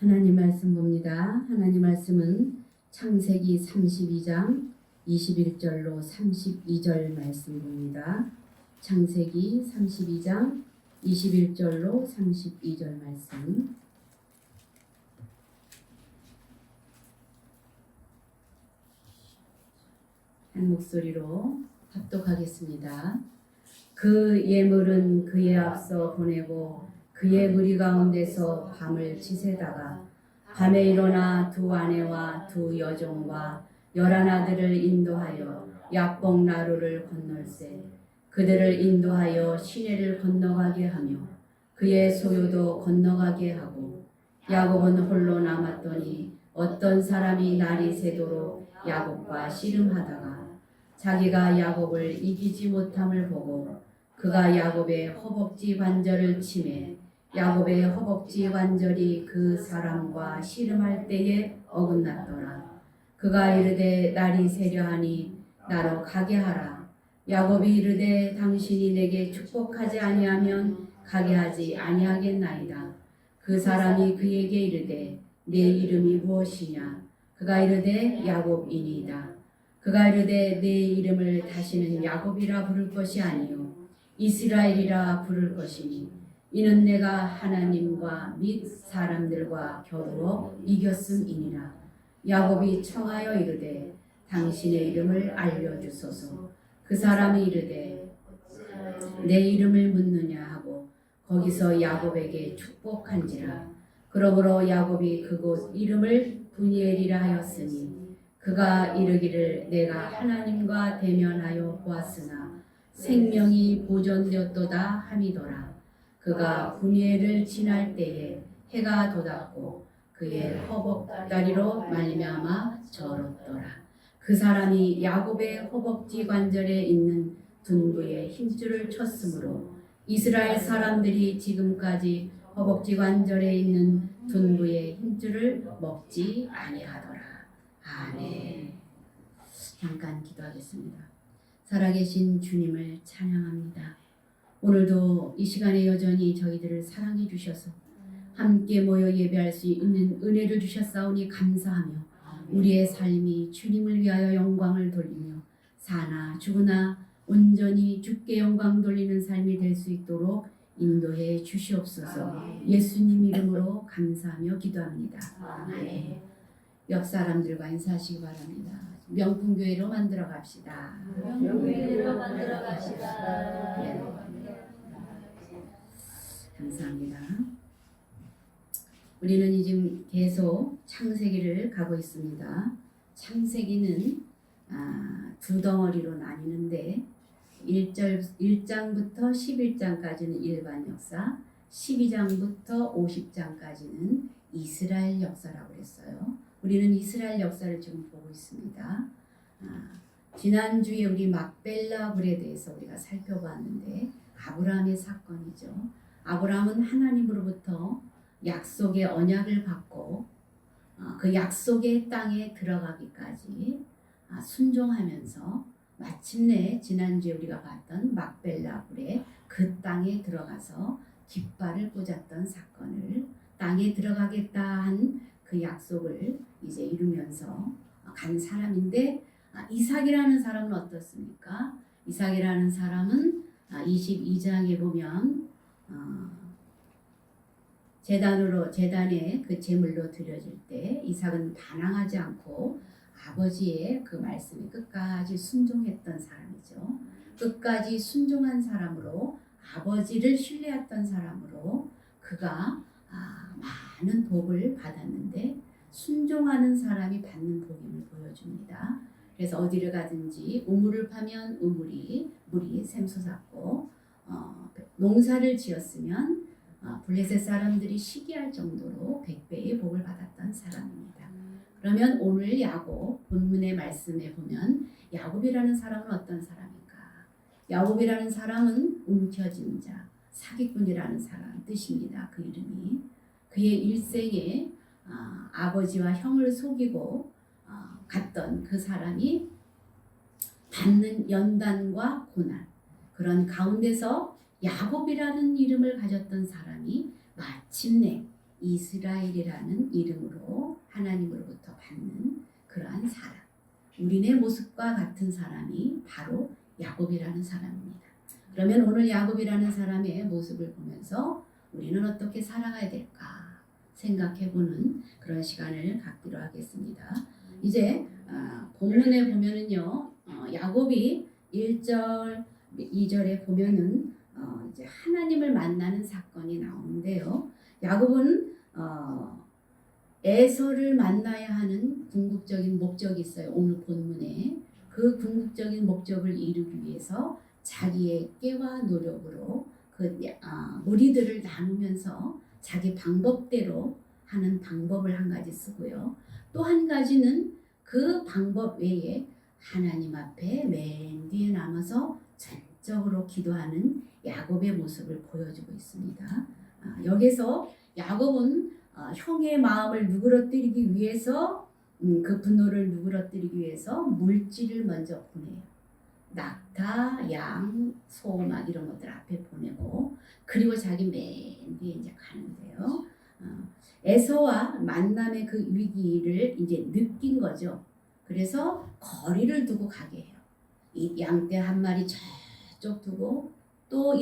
하나님 말씀 봅니다. 하나님 말씀은 창세기 32장 21절로 32절 말씀 봅니다. 창세기 32장 21절로 32절 말씀. 한 목소리로 합독하겠습니다. 그 예물은 그에 앞서 보내고 그의 무리 가운데서 밤을 지새다가 밤에 일어나 두 아내와 두 여종과 11 아들을 인도하여 약복 나루를 건널세 그들을 인도하여 시내를 건너가게 하며 그의 소유도 건너가게 하고 야곱은 홀로 남았더니 어떤 사람이 날이 새도록 야곱과 씨름하다가 자기가 야곱을 이기지 못함을 보고 그가 야곱의 허벅지 관절을 치매 야곱의 허벅지 관절이 그 사람과 씨름할 때에 어긋났더라. 그가 이르되 날이 새려하니 나로 가게 하라. 야곱이 이르되 당신이 내게 축복하지 아니하면 가게 하지 아니하겠나이다. 그 사람이 그에게 이르되 내 이름이 무엇이냐? 그가 이르되 야곱이니이다. 그가 이르되 내 이름을 다시는 야곱이라 부를 것이 아니요 이스라엘이라 부를 것이니 이는 내가 하나님과 및 사람들과 겨루어 이겼음이니라. 야곱이 청하여 이르되 당신의 이름을 알려주소서. 그 사람이 이르되 내 이름을 묻느냐 하고 거기서 야곱에게 축복한지라. 그러므로 야곱이 그곳 이름을 브니엘이라 하였으니 그가 이르기를 내가 하나님과 대면하여 보았으나 생명이 보존되었도다 함이더라. 그가 브니엘을 지날 때에 해가 돋았고 그의 허벅다리로 말미암아 절었더라. 그 사람이 야곱의 허벅지 관절에 있는 둔부에 힘줄을 쳤으므로 이스라엘 사람들이 지금까지 허벅지 관절에 있는 둔부의 힘줄을 먹지 아니하더라. 아멘. 잠깐 기도하겠습니다. 살아계신 주님을 찬양합니다. 오늘도 이 시간에 여전히 저희들을 사랑해 주셔서 함께 모여 예배할 수 있는 은혜를 주셨사오니 감사하며 우리의 삶이 주님을 위하여 영광을 돌리며 사나 죽으나 온전히 주께 영광 돌리는 삶이 될 수 있도록 인도해 주시옵소서. 예수님 이름으로 감사하며 기도합니다. 아멘. 옆 사람들과 인사하시기 바랍니다. 명품교회로 만들어 갑시다. 명품교회로 만들어 갑시다. 네. 감사합니다. 우리는 지금 계속 창세기를 가고 있습니다. 창세기는 두 덩어리로 나뉘는데 1장부터 11장까지는 일반 역사, 12장부터 50장까지는 이스라엘 역사라고 그랬어요. 우리는 이스라엘 역사를 지금 보고 있습니다. 지난주에 우리 막벨라 불에 대해서 우리가 살펴봤는데 아브라함의 사건이죠. 아브라함은 하나님으로부터 약속의 언약을 받고 그 약속의 땅에 들어가기까지 순종하면서 마침내 지난주에 우리가 봤던 막벨라 불에 그 땅에 들어가서 깃발을 꽂았던 사건을 땅에 들어가겠다 한 그 약속을 이제 이루면서 간 사람인데 이삭이라는 사람은 어떻습니까? 이삭이라는 사람은 22장에 보면 제단에 그 제물로 드려질 때 이삭은 반항하지 않고 아버지의 그 말씀에 끝까지 순종했던 사람이죠. 끝까지 순종한 사람으로 아버지를 신뢰했던 사람으로 그가 많은 복을 받았는데 순종하는 사람이 받는 복임을 보여줍니다. 그래서 어디를 가든지 우물을 파면 물이 샘솟았고 농사를 지었으면 블레셋 사람들이 시기할 정도로 100배의 복을 받았던 사람입니다. 그러면 오늘 야곱 본문의 말씀에 보면 야곱이라는 사람은 어떤 사람인가? 야곱이라는 사람은 움켜진 자, 사기꾼이라는 사람 뜻입니다. 그 이름이 그의 일생에 아버지와 형을 속이고 갔던 그 사람이 받는 연단과 고난 그런 가운데서 야곱이라는 이름을 가졌던 사람이 마침내 이스라엘이라는 이름으로 하나님으로부터 받는 그러한 사람. 우리네 모습과 같은 사람이 바로 야곱이라는 사람입니다. 그러면 오늘 야곱이라는 사람의 모습을 보면서 우리는 어떻게 살아가야 될까 생각해보는 그런 시간을 갖기로 하겠습니다. 이제 본문에 보면은요, 야곱이 1절, 2절에 보면은 이제 하나님을 만나는 사건이 나오는데요. 야곱은 에서를 만나야 하는 궁극적인 목적이 있어요. 오늘 본문에 그 궁극적인 목적을 이루기 위해서 자기의 깨와 노력으로 그 무리들을 나누면서 자기 방법대로 하는 방법을 한 가지 쓰고요. 또 한 가지는 그 방법 외에 하나님 앞에 맨 뒤에 남아서 전적으로 기도하는 야곱의 모습을 보여주고 있습니다. 여기서 야곱은 형의 마음을 누그러뜨리기 위해서 그 분노를 누그러뜨리기 위해서 물질을 먼저 보내요. 낙타, 양, 소 막 이런 것들 앞에 보내고 그리고 자기 맨 뒤에 이제 가는데요. 에서와 만남의 그 위기를 이제 느낀 거죠. 그래서 거리를 두고 가게 해요. 이 양떼 한 마리 저쪽 두고 또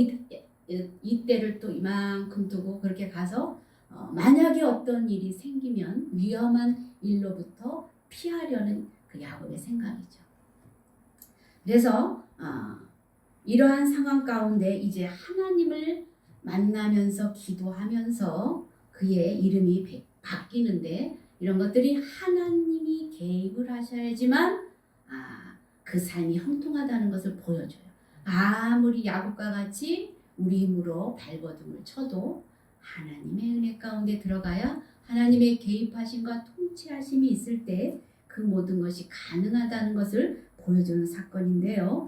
이떼를 또 이만큼 두고 그렇게 가서 만약에 어떤 일이 생기면 위험한 일로부터 피하려는 그 야곱의 생각이죠. 그래서 이러한 상황 가운데 이제 하나님을 만나면서 기도하면서 그의 이름이 바뀌는데 이런 것들이 하나님이 개입을 하셔야지만 그 삶이 형통하다는 것을 보여줘요. 아무리 야곱과 같이 우리 힘으로 발버둥을 쳐도 하나님의 은혜 가운데 들어가야 하나님의 개입하심과 통치하심이 있을 때 그 모든 것이 가능하다는 것을 보여주는 사건인데요.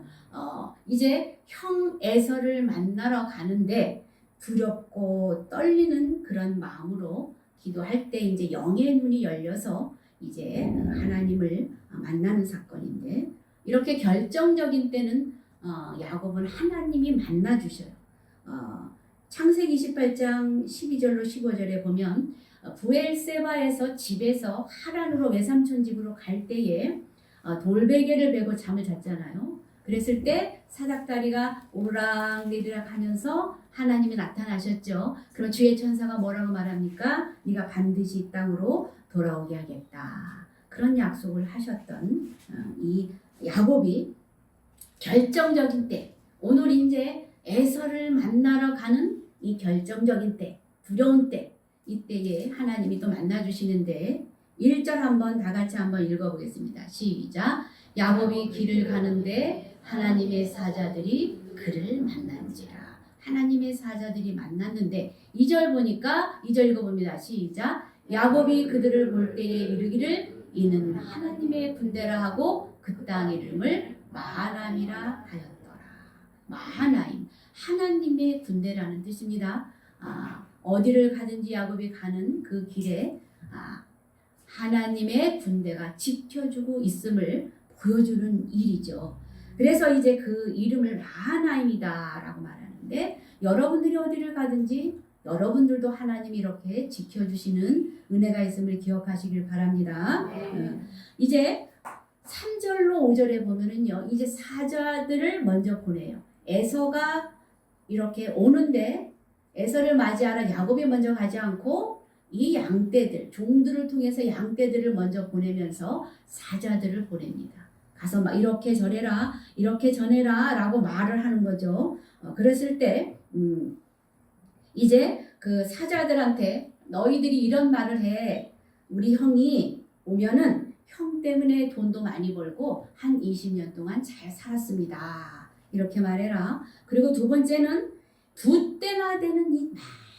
이제 형 에서를 만나러 가는데 두렵고 떨리는 그런 마음으로 기도할 때 이제 영의 눈이 열려서 이제 하나님을 만나는 사건인데 이렇게 결정적인 때는 야곱은 하나님이 만나 주셔요. 창세기 28장 12절로 15절에 보면 부엘세바에서 집에서 하란으로 외삼촌 집으로 갈 때에 돌베개를 베고 잠을 잤잖아요. 그랬을 때 사닥다리가 오르락내리락 하면서 하나님이 나타나셨죠. 그럼 주의 천사가 뭐라고 말합니까? 네가 반드시 이 땅으로 돌아오게 하겠다. 그런 약속을 하셨던 이 야곱이 결정적인 때, 오늘 이제 에서를 만나러 가는 이 결정적인 때, 두려운 때, 이때에 하나님이 또 만나주시는데 1절 한번 다 같이 한번 읽어보겠습니다. 시작. 야곱이 길을 가는데 하나님의 사자들이 그를 만난지라. 하나님의 사자들이 만났는데 2절 보니까 2절 읽어봅니다. 시작. 야곱이 그들을 볼 때에 이르기를 이는 하나님의 군대라 하고 그 땅 이름을 마하나임이라 하였더라. 마하나임, 하나님의 군대라는 뜻입니다. 어디를 가든지 야곱이 가는 그 길에 하나님의 군대가 지켜주고 있음을 보여주는 일이죠. 그래서 이제 그 이름을 마하나임이다 라고 말하는데 여러분들이 어디를 가든지 여러분들도 하나님이 이렇게 지켜주시는 은혜가 있음을 기억하시길 바랍니다. 이제 3절로 5절에 보면은요, 이제 사자들을 먼저 보내요. 에서가 이렇게 오는데 에서를 맞이하러 야곱이 먼저 가지 않고 이 양떼들, 종들을 통해서 양떼들을 먼저 보내면서 사자들을 보냅니다. 가서 막 이렇게 저래라, 이렇게 전해라 라고 말을 하는 거죠. 그랬을 때 이제 그 사자들한테 너희들이 이런 말을 해. 우리 형이 오면은 형 때문에 돈도 많이 벌고 한 20년 동안 잘 살았습니다. 이렇게 말해라. 그리고 두 번째는 두 때나 되는 이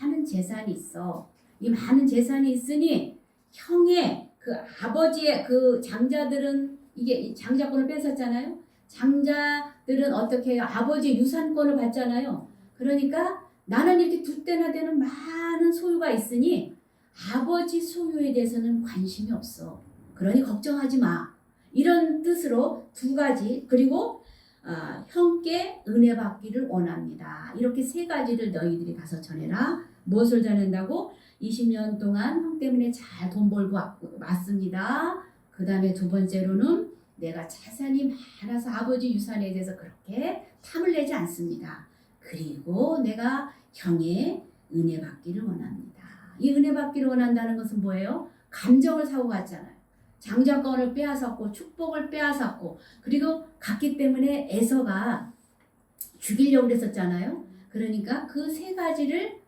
많은 재산이 있어. 이 많은 재산이 있으니 형의 그 아버지의 그 장자들은 이게 장자권을 뺏었잖아요. 장자들은 어떻게 해요? 아버지 유산권을 받잖아요. 그러니까 나는 이렇게 두 때나 되는 많은 소유가 있으니 아버지 소유에 대해서는 관심이 없어. 그러니 걱정하지 마. 이런 뜻으로 두 가지, 그리고 형께 은혜 받기를 원합니다. 이렇게 세 가지를 너희들이 가서 전해라 무엇을 잘한다고? 20년 동안 형 때문에 잘 돈 벌고 왔습니다. 그 다음에 두 번째로는 내가 자산이 많아서 아버지 유산에 대해서 그렇게 탐을 내지 않습니다. 그리고 내가 형의 은혜 받기를 원합니다. 이 은혜 받기를 원한다는 것은 뭐예요? 감정을 사고 갔잖아요. 장자권을 빼앗았고 축복을 빼앗았고 그리고 갔기 때문에 에서가 죽이려고 그랬었잖아요. 그러니까 그 세 가지를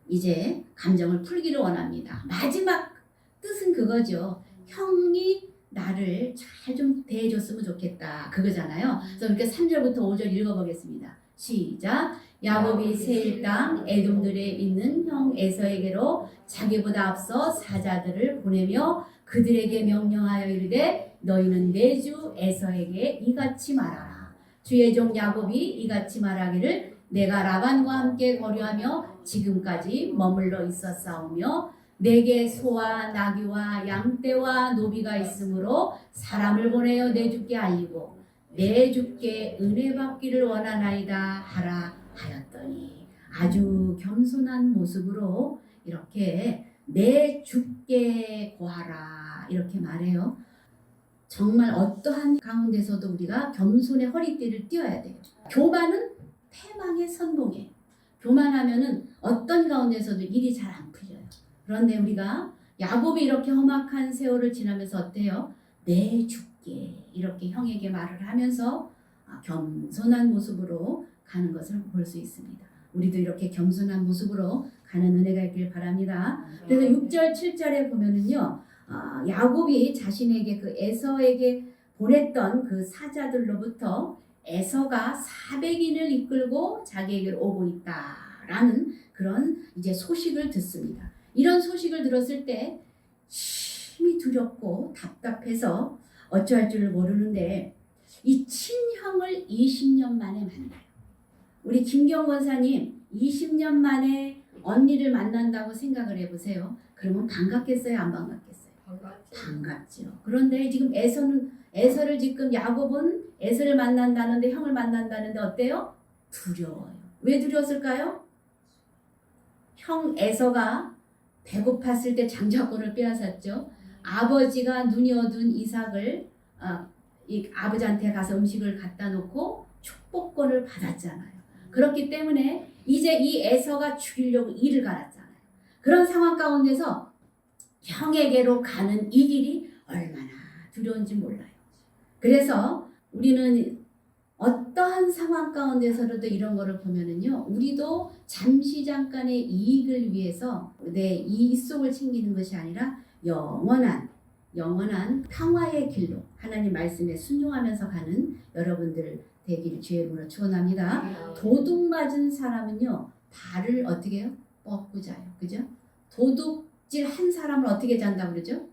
이제 감정을 풀기를 원합니다. 마지막 뜻은 그거죠. 형이 나를 잘 좀 대해줬으면 좋겠다. 그거잖아요. 그래서 이렇게 3절부터 5절 읽어보겠습니다. 시작. 야곱이 세일 땅 에돔들에 있는 형 에서에게로 자기보다 앞서 사자들을 보내며 그들에게 명령하여 이르되 너희는 내 주 에서에게 이같이 말하라. 주의 종 야곱이 이같이 말하기를 내가 라반과 함께 거류하며 지금까지 머물러 있었사오며 내게 소와 나귀와 양떼와 노비가 있으므로 사람을 보내어 내 주께 알리고 내 주께 은혜 받기를 원하나이다 하라 하였더니 아주 겸손한 모습으로 이렇게 내 주께 고하라 이렇게 말해요. 정말 어떠한 가운데서도 우리가 겸손의 허리띠를 띄어야 돼요. 교만은 패망의 선봉이에요. 교만하면은 어떤 가운데서도 일이 잘 안 풀려요. 그런데 우리가 야곱이 이렇게 험악한 세월을 지나면서 어때요? 내 주께 이렇게 형에게 말을 하면서 겸손한 모습으로 가는 것을 볼 수 있습니다. 우리도 이렇게 겸손한 모습으로 가는 은혜가 있길 바랍니다. 그래서 6절 7절에 보면은요. 야곱이 자신에게 그 에서에게 보냈던 그 사자들로부터 에서가 400인을 이끌고 자기에게 오고 있다라는 그런 이제 소식을 듣습니다. 이런 소식을 들었을 때 심히 두렵고 답답해서 어찌할 줄 모르는데 이 친형을 20년 만에 만나요. 우리 김경 권사님 20년 만에 언니를 만난다고 생각을 해보세요. 그러면 반갑겠어요? 안 반갑겠어요? 반갑죠. 그런데 지금 에서를 지금 야곱은 에서를 만난다는데 형을 만난다는데 어때요? 두려워요. 왜 두려웠을까요? 형 에서가 배고팠을 때 장자권을 빼앗았죠. 아버지가 눈이 어두운 이삭을 이 아버지한테 가서 음식을 갖다 놓고 축복권을 받았잖아요. 그렇기 때문에 이제 이 에서가 죽이려고 이를 갈았잖아요. 그런 상황 가운데서 형에게로 가는 이 길이 얼마나 두려운지 몰라요. 그래서 우리는 어떠한 상황 가운데서라도 이런 거를 보면은요, 우리도 잠시 잠깐의 이익을 위해서 내 이 속을 챙기는 것이 아니라 영원한 평화의 길로 하나님 말씀에 순종하면서 가는 여러분들 되기를 주의 이름으로 축원합니다. 도둑 맞은 사람은요, 발을 어떻게 해요? 뻗고 자요. 그죠? 도둑질 한 사람을 어떻게 잔다고 그러죠?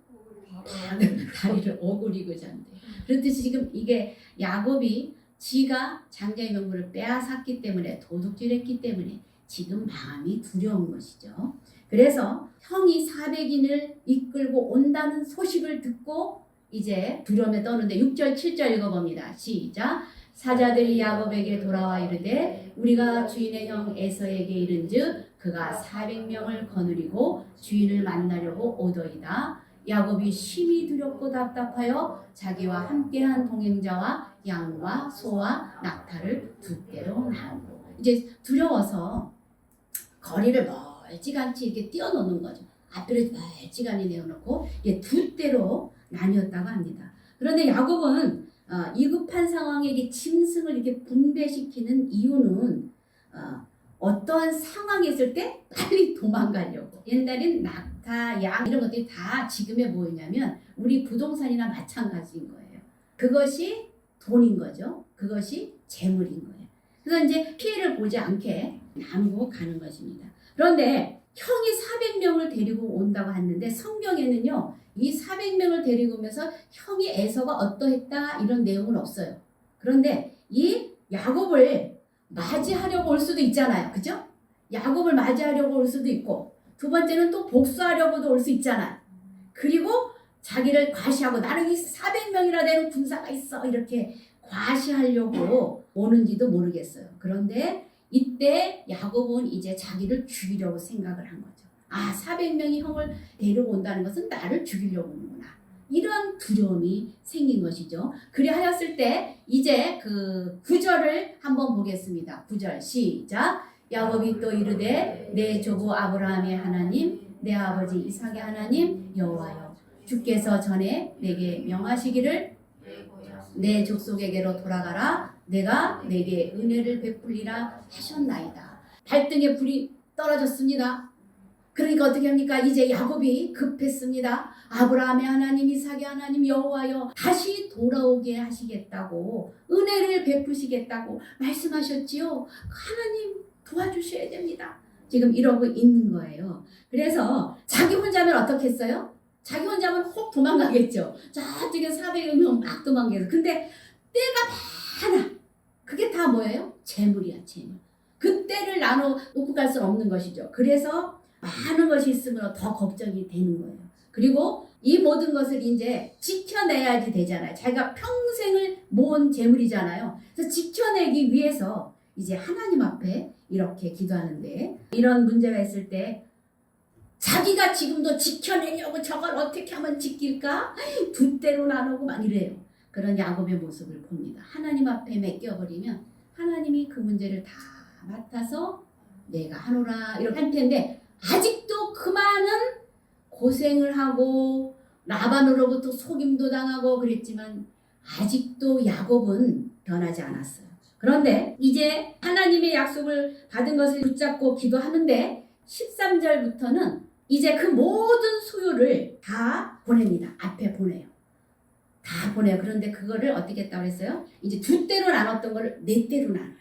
다리를 오그리고 잔대. 그렇듯이 지금 이게 야곱이 지가 장자의 명분을 빼앗았기 때문에 도둑질했기 때문에 지금 마음이 두려운 것이죠. 그래서 형이 400인을 이끌고 온다는 소식을 듣고 이제 두려움에 떠는데 6절 7절 읽어봅니다. 시작. 사자들이 야곱에게 돌아와 이르되 우리가 주인의 형 에서에게 이른즉 그가 400명을 거느리고 주인을 만나려고 오더이다. 야곱이 심히 두렵고 답답하여 자기와 함께한 동행자와 양과 소와 낙타를 두 떼로 나누고 이제 두려워서 거리를 멀찌감치 이렇게 띄워놓는 거죠. 앞뒤로 멀찌감치 내어놓고 이게 두 떼로 나뉘었다고 합니다. 그런데 야곱은 위급한 상황에 이게 짐승을 이렇게 분배시키는 이유는 어떠한 상황이 있을 때 빨리 도망가려고. 옛날엔 낙타, 양 이런 것들이 다 지금의 뭐냐면 우리 부동산이나 마찬가지인 거예요. 그것이 돈인 거죠. 그것이 재물인 거예요. 그래서 이제 피해를 보지 않게 나누고 가는 것입니다. 그런데 형이 400명을 데리고 온다고 했는데 성경에는요. 이 400명을 데리고 오면서 형이 에서가 어떠했다 이런 내용은 없어요. 그런데 이 야곱을 맞이하려고 올 수도 있잖아요. 그죠? 야곱을 맞이하려고 올 수도 있고 두 번째는 또 복수하려고도 올 수 있잖아요. 그리고 자기를 과시하고 나는 이 400명이나 되는 군사가 있어 이렇게 과시하려고 오는지도 모르겠어요. 그런데 이때 야곱은 이제 자기를 죽이려고 생각을 한 거죠. 400명이 형을 데려온다는 것은 나를 죽이려고 하는구나. 이런 두려움이 생긴 것이죠. 그리 하였을 때 이제 그 9절을 한번 보겠습니다. 9절 시작. 야곱이 또 이르되 내 조부 아브라함의 하나님 내 아버지 이삭의 하나님 여호와여 주께서 전에 내게 명하시기를 내 족속에게로 돌아가라 내가 내게 은혜를 베풀리라 하셨나이다. 발등에 불이 떨어졌습니다. 그러니까 어떻게 합니까? 이제 야곱이 급했습니다. 아브라함의 하나님, 이삭의 하나님, 여호와여 다시 돌아오게 하시겠다고 은혜를 베푸시겠다고 말씀하셨지요. 하나님 도와주셔야 됩니다. 지금 이러고 있는 거예요. 그래서 자기 혼자면 어떻게 했어요? 자기 혼자면 혹 도망가겠죠. 저쪽에 400명 막 도망가서. 근데 때가 많아. 그게 다 뭐예요? 재물이야, 재물. 그 때를 나눠 놓고 갈 수는 없는 것이죠. 그래서 많은 것이 있으면 더 걱정이 되는 거예요. 그리고 이 모든 것을 이제 지켜내야지 되잖아요. 자기가 평생을 모은 재물이잖아요. 그래서 지켜내기 위해서 이제 하나님 앞에 이렇게 기도하는데 이런 문제가 있을 때 자기가 지금도 지켜내려고 저걸 어떻게 하면 지킬까? 두 때로 나누고 막 이래요. 그런 야곱의 모습을 봅니다. 하나님 앞에 맡겨버리면 하나님이 그 문제를 다 맡아서 내가 하노라 이렇게 할 텐데 아직도 그 많은 고생을 하고 라반으로부터 속임도 당하고 그랬지만 아직도 야곱은 변하지 않았어요. 그런데 이제 하나님의 약속을 받은 것을 붙잡고 기도하는데 13절부터는 이제 그 모든 소유를 다 보냅니다. 앞에 보내요. 다 보내요. 그런데 그거를 어떻게 했다고 했어요? 이제 두 때로 나눴던 거를 네 때로 나눠요.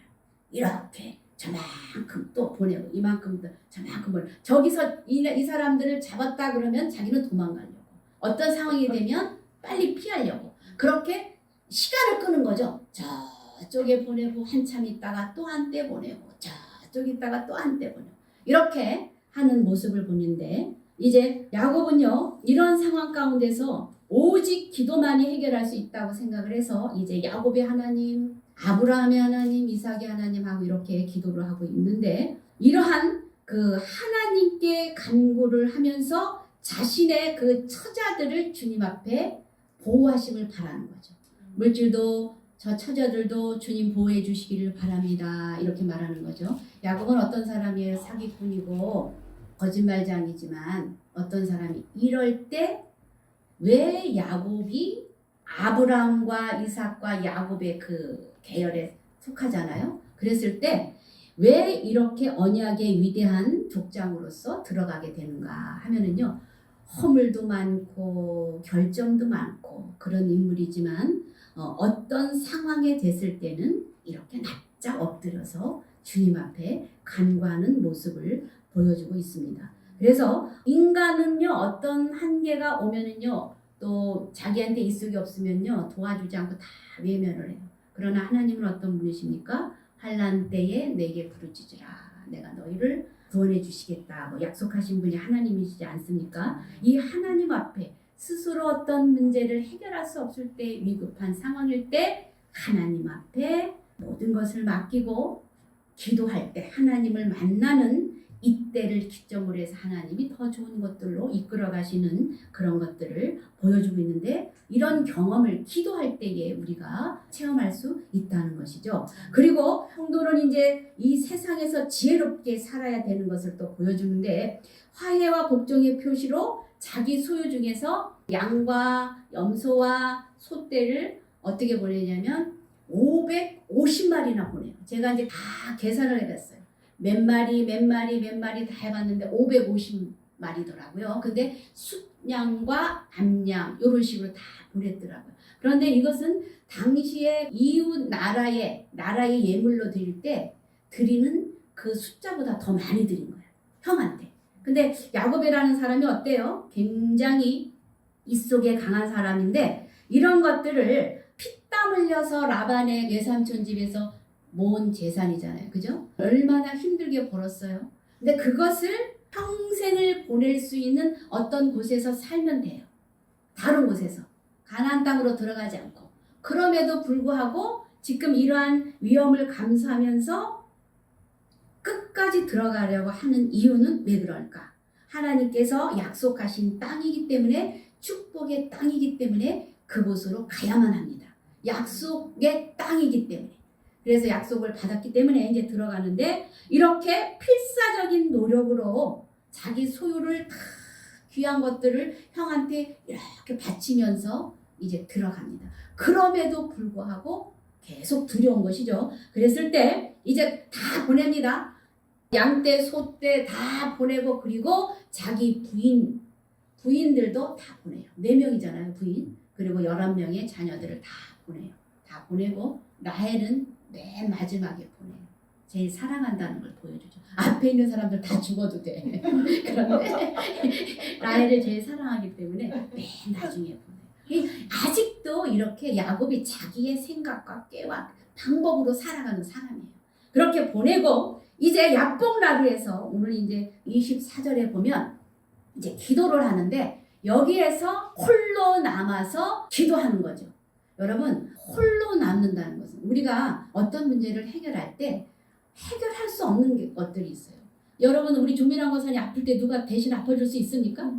이렇게 저만큼 또 보내고 이만큼 또 저만큼 보내고 저기서 이 사람들을 잡았다 그러면 자기는 도망가려고 어떤 상황이 되면 빨리 피하려고 그렇게 시간을 끄는 거죠. 저쪽에 보내고 한참 있다가 또 한때 보내고 저쪽 있다가 또 한때 보내고 이렇게 하는 모습을 보는데 이제 야곱은요 이런 상황 가운데서 오직 기도만이 해결할 수 있다고 생각을 해서 이제 야곱의 하나님, 아브라함의 하나님, 이삭의 하나님하고 이렇게 기도를 하고 있는데 이러한 그 하나님께 간구를 하면서 자신의 그 처자들을 주님 앞에 보호하심을 바라는 거죠. 물질도 저 처자들도 주님 보호해 주시기를 바랍니다. 이렇게 말하는 거죠. 야곱은 어떤 사람이에요? 사기꾼이고 거짓말장이지만 어떤 사람이 이럴 때 왜 야곱이 아브라함과 이삭과 야곱의 그 계열에 속하잖아요. 그랬을 때 왜 이렇게 언약의 위대한 족장으로서 들어가게 되는가 하면은요. 허물도 많고 결점도 많고 그런 인물이지만 어떤 상황에 됐을 때는 이렇게 납작 엎드려서 주님 앞에 간구하는 모습을 보여주고 있습니다. 그래서 인간은요 어떤 한계가 오면은요 또 자기한테 이속이 없으면요 도와주지 않고 다 외면을 해요. 그러나 하나님은 어떤 분이십니까? 환난 때에 내게 부르짖으라 내가 너희를 구원해 주시겠다 뭐 약속하신 분이 하나님이시지 않습니까? 이 하나님 앞에 스스로 어떤 문제를 해결할 수 없을 때 위급한 상황일 때 하나님 앞에 모든 것을 맡기고 기도할 때 하나님을 만나는 이때를 기점으로 해서 하나님이 더 좋은 것들로 이끌어 가시는 그런 것들을 보여주고 있는데 이런 경험을 기도할 때에 우리가 체험할 수 있다는 것이죠. 그리고 성도는 이제 이 세상에서 지혜롭게 살아야 되는 것을 또 보여주는데 화해와 복종의 표시로 자기 소유 중에서 양과 염소와 소떼를 어떻게 보내냐면 550마리나 보내요. 제가 이제 다 계산을 해봤어요. 몇 마리 다 해봤는데 550마리더라고요. 근데 숫양과 암양 이런 식으로 다 보냈더라고요. 그런데 이것은 당시에 이웃 나라의 예물로 드릴 때 드리는 그 숫자보다 더 많이 드린 거예요. 형한테. 근데 야곱이라는 사람이 어때요? 굉장히 입속에 강한 사람인데 이런 것들을 피땀 흘려서 라반의 외삼촌 집에서 모은 재산이잖아요. 그죠? 얼마나 힘들게 벌었어요. 근데 그것을 평생을 보낼 수 있는 어떤 곳에서 살면 돼요. 다른 곳에서. 가나안 땅으로 들어가지 않고. 그럼에도 불구하고 지금 이러한 위험을 감수하면서 끝까지 들어가려고 하는 이유는 왜 그럴까? 하나님께서 약속하신 땅이기 때문에, 축복의 땅이기 때문에 그곳으로 가야만 합니다. 약속의 땅이기 때문에. 그래서 약속을 받았기 때문에 이제 들어가는데, 이렇게 필사적인 노력으로 자기 소유를 다, 귀한 것들을 형한테 이렇게 바치면서 이제 들어갑니다. 그럼에도 불구하고 계속 두려운 것이죠. 그랬을 때 이제 다 보냅니다. 양떼, 소떼 다 보내고, 그리고 자기 부인들도 다 보내요. 4명이잖아요, 부인. 그리고 11명의 자녀들을 다 보내요. 다 보내고 라헬은 맨 마지막에 보내요. 제일 사랑한다는 걸 보여주죠. 앞에 있는 사람들 다 죽어도 돼. 그런데 라헬을 제일 사랑하기 때문에 맨 나중에 보내요. 아직도 이렇게 야곱이 자기의 생각과 깨와 방법으로 살아가는 사람이에요. 그렇게 보내고 이제 야복나루에서 오늘 이제 24절에 보면 이제 기도를 하는데, 여기에서 홀로 남아서 기도하는 거죠. 여러분, 홀로 남는다는 것은 우리가 어떤 문제를 해결할 때 해결할 수 없는 것들이 있어요. 여러분, 우리 조민환 권사님 아플 때 누가 대신 아파줄 수 있습니까?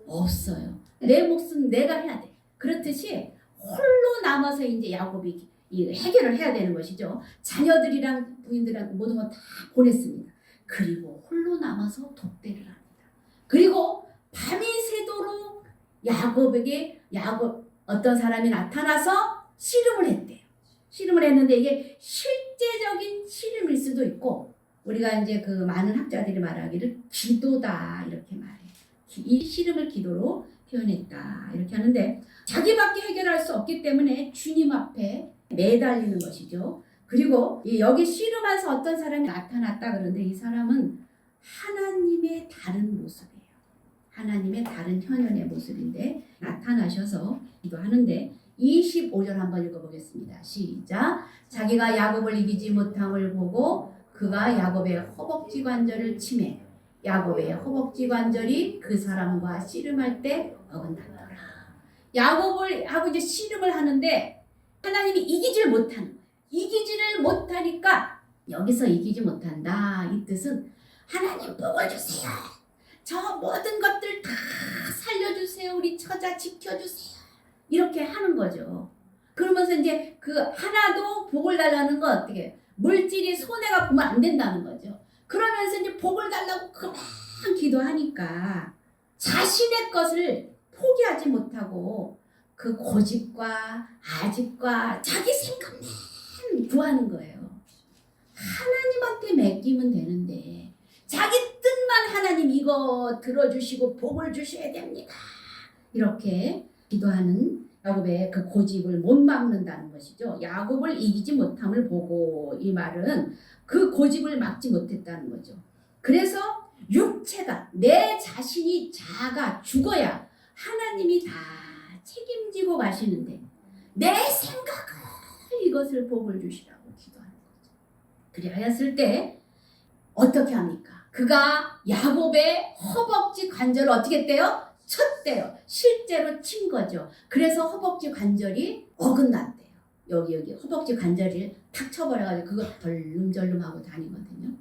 없어요. 내 몫은 내가 해야 돼. 그렇듯이 홀로 남아서 이제 야곱이 해결을 해야 되는 것이죠. 자녀들이랑 부인들이랑 모든 건 다 보냈습니다. 그리고 홀로 남아서 독대를 합니다. 그리고 밤이 새도록 야곱에게 어떤 사람이 나타나서 씨름을 했대요. 씨름을 했는데 이게 실제적인 씨름일 수도 있고, 우리가 이제 그 많은 학자들이 말하기를 기도다 이렇게 말해요. 이 씨름을 기도로 표현했다 이렇게 하는데, 자기밖에 해결할 수 없기 때문에 주님 앞에 매달리는 것이죠. 그리고 여기 씨름하면서 어떤 사람이 나타났다 그러는데, 이 사람은 하나님의 다른 모습이에요. 하나님의 다른 현현의 모습인데 나타나셔서 기도하는데, 25절 한번 읽어보겠습니다. 시작. 자기가 야곱을 이기지 못함을 보고 그가 야곱의 허벅지 관절을 치매 야곱의 허벅지 관절이 그 사람과 씨름할 때 어긋났더라. 야곱을 하고 이제 씨름을 하는데 하나님이 이기지를 못하는 거예요. 이기지를 못하니까, 여기서 이기지 못한다 이 뜻은 하나님 복을 주세요. 저 모든 것들 다 살려주세요. 우리 처자 지켜주세요. 이렇게 하는 거죠. 그러면서 이제 그 하나도 복을 달라는 건 어떻게, 물질이 손해가 보면 안 된다는 거죠. 그러면서 이제 복을 달라고 그만 기도하니까 자신의 것을 포기하지 못하고 그 고집과 아집과 자기 생각만 구하는 거예요. 하나님한테 맡기면 되는데 자기 뜻만 하나님 이거 들어주시고 복을 주셔야 됩니다. 이렇게 기도하는 야곱의 그 고집을 못 막는다는 것이죠. 야곱을 이기지 못함을 보고, 이 말은 그 고집을 막지 못했다는 거죠. 그래서 육체가, 내 자신이 자아가 죽어야 하나님이 다 책임지고 가시는데 내 생각을 이것을 복을 주시라고 기도하는 거죠. 그리하였을 때 어떻게 합니까? 그가 야곱의 허벅지 관절을 어떻게 했대요? 쳤대요. 실제로 친 거죠. 그래서 허벅지 관절이 어긋났대요. 여기 허벅지 관절을 탁 쳐버려가지고 그거 덜름덜름하고 다니거든요.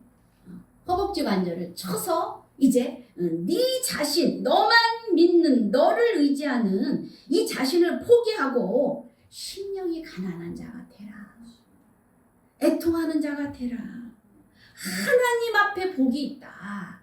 허벅지 관절을 쳐서 이제 네 자신, 너만 믿는, 너를 의지하는 이 자신을 포기하고 심령이 가난한 자가 되라. 애통하는 자가 되라. 하나님 앞에 복이 있다.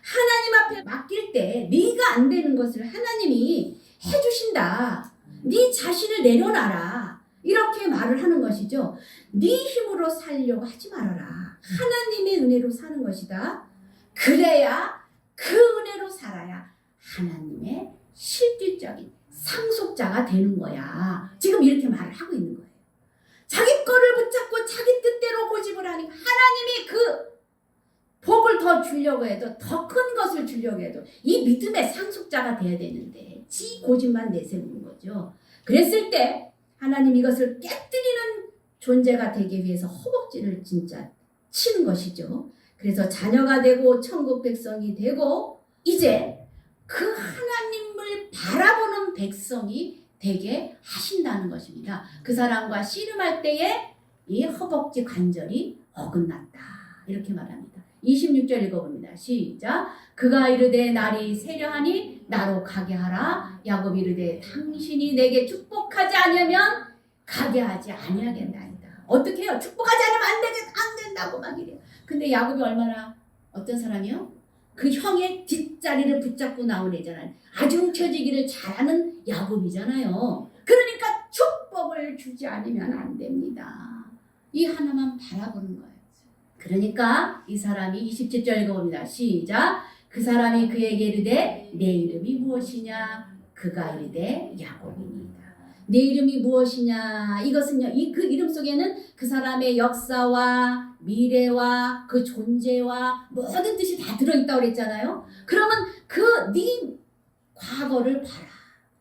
하나님 앞에 맡길 때 네가 안 되는 것을 하나님이 해주신다. 네 자신을 내려놔라. 이렇게 말을 하는 것이죠. 네 힘으로 살려고 하지 말아라. 하나님의 은혜로 사는 것이다. 그래야, 그 은혜로 살아야 하나님의 실질적인 상속자가 되는 거야. 지금 이렇게 말을 하고 있는 거예요. 자기 거를 붙잡고 자기 뜻대로 고집을 하니까 하나님이 그 복을 더 주려고 해도, 더 큰 것을 주려고 해도 이 믿음의 상속자가 돼야 되는데 지 고집만 내세우는 거죠. 그랬을 때 하나님 이것을 깨뜨리는 존재가 되기 위해서 허벅지를 진짜 치는 것이죠. 그래서 자녀가 되고 천국 백성이 되고 이제 그 하나님을 바라보는 백성이 되게 하신다는 것입니다. 그 사람과 씨름할 때에 이 허벅지 관절이 어긋났다. 이렇게 말합니다. 26절 읽어봅니다. 시작. 그가 이르되 날이 세려하니 나로 가게 하라. 야곱이 이르되 당신이 내게 축복하지 않으면 가게 하지 아니하겠나이다. 어떻게 해요? 축복하지 않으면 안 된다고 막 이래요. 근데 야곱이 얼마나 어떤 사람이요? 그 형의 뒷자리를 붙잡고 나온 애잖아요. 아중처지기를 잘하는 야곱이잖아요. 그러니까 축복을 주지 않으면 안 됩니다. 이 하나만 바라보는 거예요. 그러니까 이 사람이 27절 읽어봅니다. 시작. 그 사람이 그에게 이르되 내 이름이 무엇이냐? 그가 이르되 야곱이니이다. 내 이름이 무엇이냐? 이것은요, 그 이름 속에는 그 사람의 역사와 미래와 그 존재와 모든 뜻이 다 들어있다고 그랬잖아요. 그러면 네 과거를 봐라.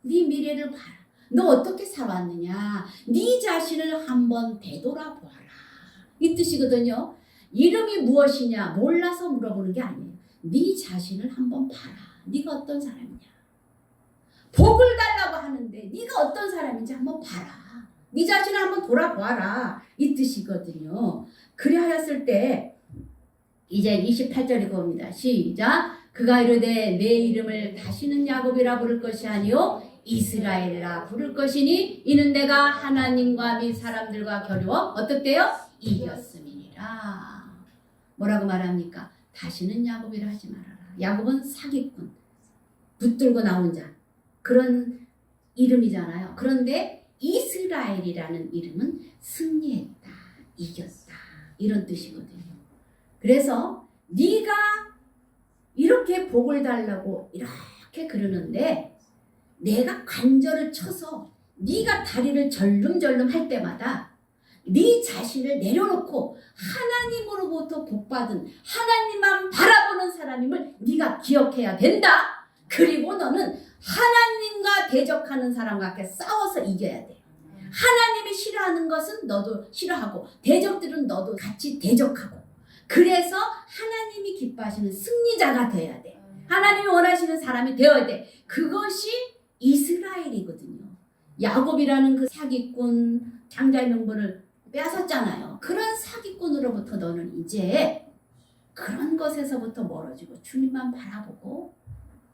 네 미래를 봐라. 너 어떻게 살았느냐? 네 자신을 한번 되돌아보아라. 이 뜻이거든요. 이름이 무엇이냐? 몰라서 물어보는 게 아니에요. 네 자신을 한번 봐라. 네가 어떤 사람이냐? 복을 달라고 하는데 네가 어떤 사람인지 한번 봐라. 네 자신을 한번 돌아보아라. 이 뜻이거든요. 그래 하였을 때 이제 28절 읽어봅니다. 시작. 그가 이르되 내 이름을 다시는 야곱이라 부를 것이 아니요 이스라엘이라 부를 것이니 이는 내가 하나님과 및 사람들과 겨루어 어떻대요? 이겼음이니라. 뭐라고 말합니까? 다시는 야곱이라 하지 말아라. 야곱은 사기꾼, 붙들고 나온 자, 그런 이름이잖아요. 그런데 이스라엘이라는 이름은 승리했다, 이겼다, 이런 뜻이거든요. 그래서 네가 이렇게 복을 달라고 이렇게 그러는데 내가 관절을 쳐서 네가 다리를 절름절름 할 때마다 네 자신을 내려놓고 하나님으로부터 복받은 하나님만 바라보는 사람임을 네가 기억해야 된다. 그리고 너는 하나님과 대적하는 사람과 함께 싸워서 이겨야 돼. 하나님이 싫어하는 것은 너도 싫어하고 대적들은 너도 같이 대적하고, 그래서 하나님이 기뻐하시는 승리자가 되어야 돼. 하나님이 원하시는 사람이 되어야 돼. 그것이 이스라엘이거든요. 야곱이라는 그 사기꾼 장자의 명분을 빼앗았잖아요. 그런 사기꾼으로부터 너는 이제 그런 것에서부터 멀어지고 주님만 바라보고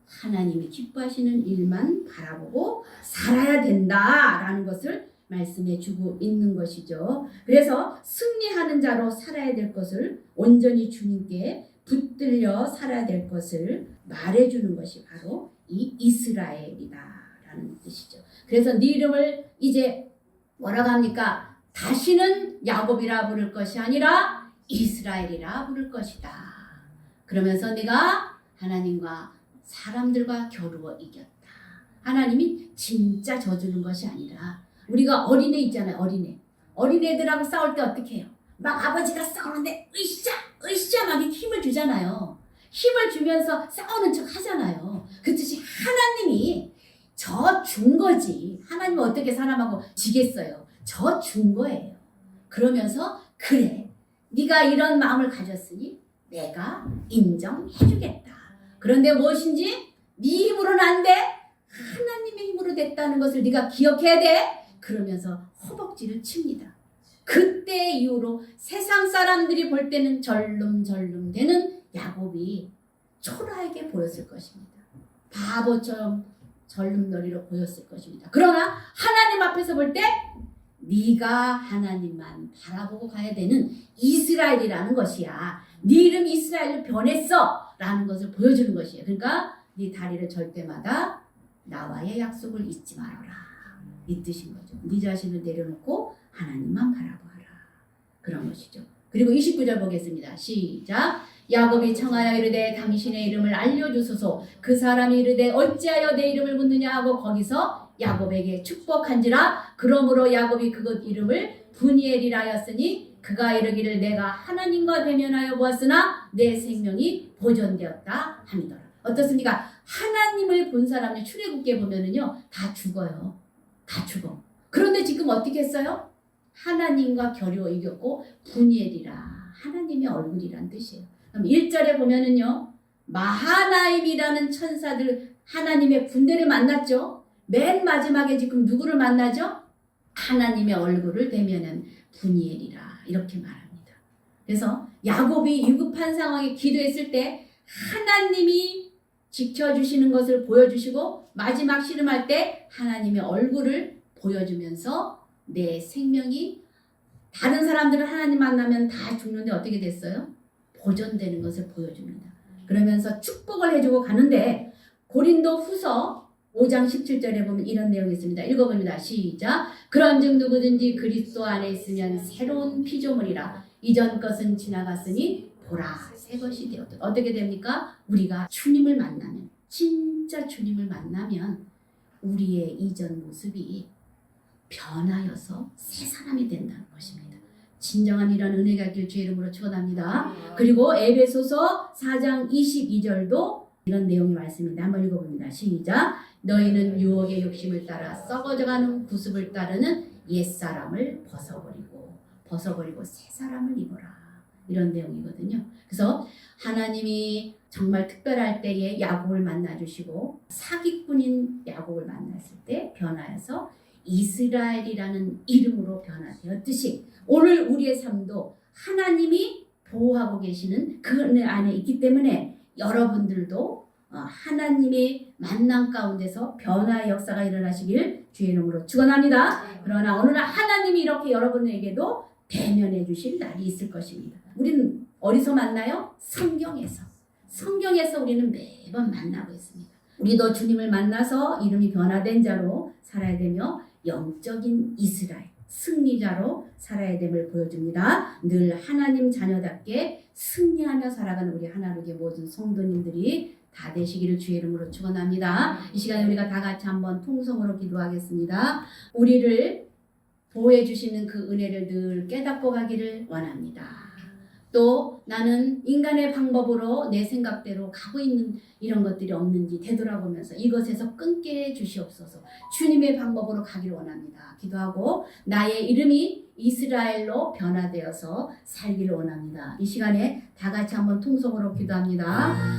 하나님이 기뻐하시는 일만 바라보고 살아야 된다라는 것을 말씀해 주고 있는 것이죠. 그래서 승리하는 자로 살아야 될 것을, 온전히 주님께 붙들려 살아야 될 것을 말해주는 것이 바로 이 이스라엘이다라는 뜻이죠. 그래서 네 이름을 이제 뭐라고 합니까? 다시는 야곱이라 부를 것이 아니라 이스라엘이라 부를 것이다. 그러면서 네가 하나님과 사람들과 겨루어 이겼다. 하나님이 진짜 져주는 것이 아니라, 우리가 어린애 있잖아요. 어린애들하고 싸울 때 어떻게 해요? 막 아버지가 싸우는데 으쌰 막 힘을 주잖아요. 힘을 주면서 싸우는 척 하잖아요. 그 뜻이 하나님이 저 준 거지. 하나님은 어떻게 사람하고 지겠어요? 저 준 거예요. 그러면서 그래, 네가 이런 마음을 가졌으니 내가 인정해주겠다. 그런데 무엇인지 네 힘으로는 안 돼. 하나님의 힘으로 됐다는 것을 네가 기억해야 돼. 그러면서 허벅지를 칩니다. 그때 이후로 세상 사람들이 볼 때는 절름절름 되는 야곱이 초라하게 보였을 것입니다. 바보처럼 절름머리로 보였을 것입니다. 그러나 하나님 앞에서 볼 때 네가 하나님만 바라보고 가야 되는 이스라엘이라는 것이야. 네 이름이 이스라엘로 변했어 라는 것을 보여주는 것이에요. 그러니까 네 다리를 절 때마다 나와의 약속을 잊지 말아라, 이 뜻인 거죠. 네 자신을 내려놓고 하나님만 바라보아라, 그런 것이죠. 그리고 29절 보겠습니다. 시작. 야곱이 청하여 이르되 당신의 이름을 알려주소서. 그 사람이 이르되 어찌하여 내 이름을 묻느냐 하고 거기서 야곱에게 축복한지라. 그러므로 야곱이 그곳 이름을 브니엘이라 하였으니 그가 이르기를 내가 하나님과 대면하여 보았으나 내 생명이 보존되었다 함이더라. 어떻습니까? 하나님을 본 사람을 출애굽기에 보면은요 다 죽어요. 다 죽어. 그런데 지금 어떻게 했어요? 하나님과 겨루어 이겼고 브니엘이라 하나님의 얼굴이란 뜻이에요. 그럼 1절에 보면은요 마하나임이라는 천사들, 하나님의 군대를 만났죠. 맨 마지막에 지금 누구를 만나죠? 하나님의 얼굴을 대면한 브니엘이라 이렇게 말합니다. 그래서 야곱이 위급한 상황에 기도했을 때 하나님이 지켜주시는 것을 보여주시고 마지막 씨름할 때 하나님의 얼굴을 보여주면서 내 생명이 다른 사람들은 하나님 만나면 다 죽는데 어떻게 됐어요? 보존되는 것을 보여줍니다. 그러면서 축복을 해주고 가는데 고린도 후서 5장 17절에 보면 이런 내용이 있습니다. 읽어봅니다. 시작. 그런즉 누구든지 그리스도 안에 있으면 새로운 피조물이라. 이전 것은 지나갔으니 보라 새 것이 되었다. 어떻게 됩니까? 우리가 주님을 만나면, 진짜 주님을 만나면 우리의 이전 모습이 변하여서 새 사람이 된다는 것입니다. 진정한 이런 은혜가 있길 주의 이름으로 축원합니다. 그리고 에베소서 4장 22절도 이런 내용의 말씀입니다. 한번 읽어봅니다. 시작. 너희는 유혹의 욕심을 따라 썩어져가는 구습을 따르는 옛사람을 벗어버리고 새 사람을 입어라. 이런 내용이거든요. 그래서 하나님이 정말 특별할 때에 야곱을 만나주시고 사기꾼인 야곱을 만났을 때 변하여서 이스라엘이라는 이름으로 변화되었듯이 오늘 우리의 삶도 하나님이 보호하고 계시는 그 은혜 안에 있기 때문에 여러분들도 하나님의 만남 가운데서 변화의 역사가 일어나시길 주의 이름으로 축원합니다. 그러나 어느 날 하나님이 이렇게 여러분에게도 대면해 주실 날이 있을 것입니다. 우리는 어디서 만나요? 성경에서. 성경에서 우리는 매번 만나고 있습니다. 우리도 주님을 만나서 이름이 변화된 자로 살아야 되며 영적인 이스라엘, 승리자로 살아야 됨을 보여줍니다. 늘 하나님 자녀답게 승리하며 살아가는 우리 하나님의 모든 성도님들이 다 되시기를 주의 이름으로 축원합니다. 이 시간에 우리가 다 같이 한번 통성으로 기도하겠습니다. 우리를 보호해 주시는 그 은혜를 늘 깨닫고 가기를 원합니다. 또 나는 인간의 방법으로 내 생각대로 가고 있는 이런 것들이 없는지 되돌아보면서 이것에서 끊게 해 주시옵소서. 주님의 방법으로 가기를 원합니다. 기도하고 나의 이름이 이스라엘로 변화되어서 살기를 원합니다. 이 시간에 다 같이 한번 통성으로 기도합니다.